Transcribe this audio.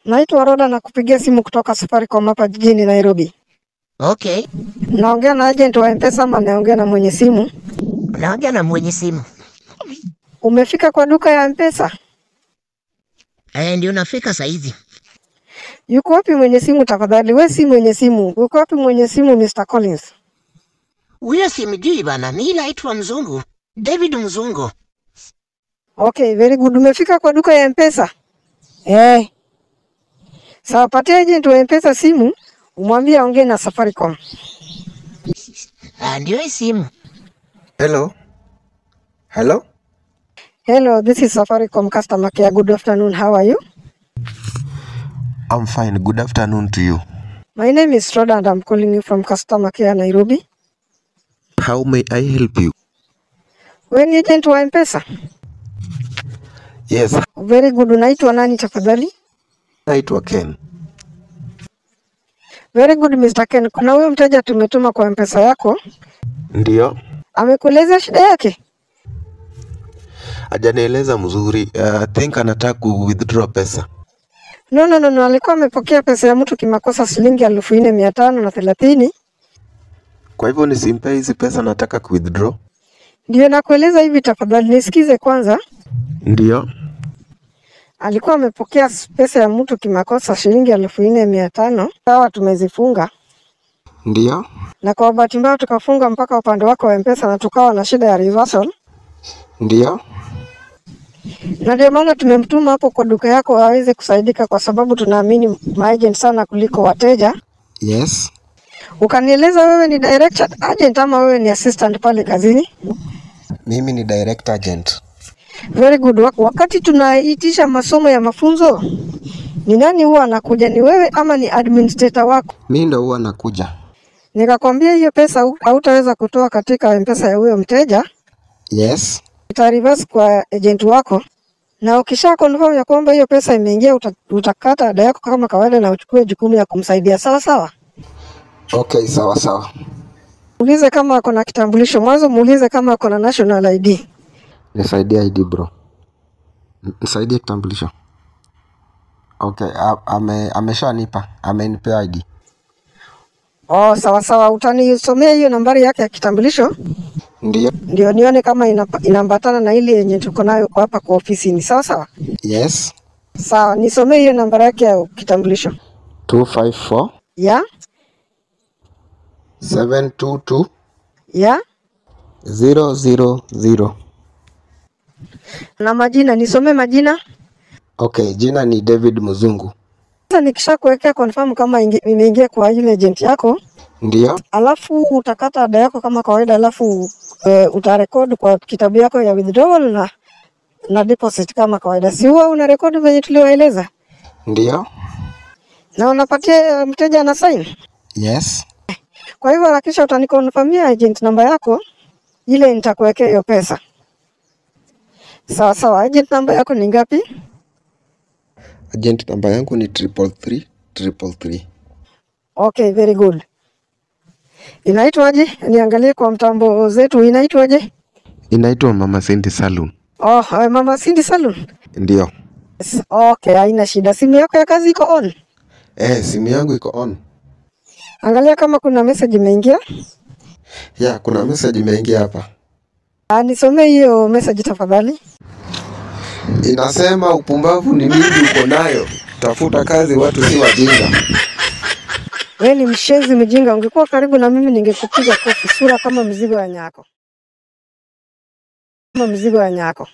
Naitwa Roda na kupigia simu kutoka Safaricom hapa jijini Nairobi. Okay. Naongea na agent wa M-Pesa ama naongea na mwenye simu? Naongea na mwenye simu. Umefika kwa duka ya M-Pesa? Ndio nafika saizi. Yuko wapi mwenye simu tafadhali? Wewe si mwenye simu. Yuko wapi mwenye simu Mr. Collins? Huyo simjui bana, mimi naitwa Mzungu. David Mzungu. Okay, very good. Umefika kwa duka ya M-Pesa? Sawa, patia agent wa M-Pesa simu, umwambie aongee na Safaricom. Ndio hii simu. Hello. Hello. Hello, this is Safaricom customer care. Good afternoon. How are you? I'm fine. Good afternoon to you. My name is Roda and I'm calling you from customer care Nairobi. How may I help you? Wewe ni agent wa M-Pesa? Yes. Very good. Unaitwa nani tafadhali? Naitwa Ken. Very good Mr. Ken. Kuna huyo mteja tumetuma kwa M-Pesa yako. Ndio. Amekueleza shida yake? Hajanieleza mzuri. Think anataka ku withdraw pesa. No. Alikuwa amepokea pesa ya mtu kimakosa shilingi 4,530. Kwa hivyo nisimpe hizi pesa, nataka ku withdraw. Ndio nakueleza hivi tafadhali nisikize kwanza. Ndio. Alikuwa amepokea pesa ya mtu kimakosa shilingi 4,500. Sawa, tumezifunga. Ndio. Na kwa bahati mbaya tukafunga mpaka upande wako wa M-Pesa na tukawa na shida ya reversal. Ndio. Na ndio maana tumemtuma hapo kwa duka yako aweze kusaidika, kwa sababu tunaamini maagent sana kuliko wateja. Yes. Ukanieleza wewe ni direct agent ama wewe ni assistant pale kazini? Mimi ni direct agent. Very good. Wakati tunaitisha masomo ya mafunzo, ni nani huwa anakuja? Ni wewe ama ni administrator wako? Mimi ndo huwa nakuja. Nikakwambia hiyo pesa hautaweza kutoa katika M-Pesa ya huyo mteja. Yes. Ita reverse kwa agent wako. Na ukisha confirm ya kwamba hiyo pesa imeingia, utakata ada yako kama kawaida na uchukue jukumu ya kumsaidia. Sawa sawa? Okay, sawa. Muulize kama ako na kitambulisho. Mwanzo muulize kama ako na national ID. Nisaidie ID bro. Nisaidie kitambulisho. Okay, ameshanipa. Amenipea ID. Oh, sawa. Utanisomea hiyo nambari yake ya kitambulisho? Ndio nione kama inaambatana na ile yenye tuko nayo hapa kwa ofisi. Ni sawa? Yes. Sawa, nisomee hiyo nambari yake ya kitambulisho. 254. Yeah. 722. Yeah. 000. Na majina, nisomee majina. Okay, jina ni David Mzungu. Sasa nikisha kuwekea confirm kama imeingia kwa ile agent yako. Ndio. Alafu utakata ada yako kama kawaida, alafu utarekodi kwa kitabu yako ya withdrawal na deposit kama kawaida. Si huwa una rekodi venye tulioeleza? Ndio. Na unapatia mteja na sign? Yes. Kwa hivyo hakikisha utanikonfirmia agent namba yako ile nitakuwekea hiyo pesa. Sawa. Agent namba yako ni ngapi? Agent namba yangu ni 333. Okay, very good. Inaitwaje? Niangalie kwa mtambo zetu, inaitwaje? Inaitwa Mama Cindy Saloon. Oh, Mama Cindy Saloon. Ndio. Yes, okay, haina shida. Simu yako ya kazi iko on? Simu yangu iko on. Angalia kama kuna message imeingia. Yeah, kuna message imeingia hapa. Nisomee hiyo message tafadhali. Inasema upumbavu ni mingi uko nayo. Tafuta kazi, watu si wajinga. Wewe ni mshenzi mjinga, ungekuwa karibu na mimi ningekupiga kofi sura kama mzigo wa nyako.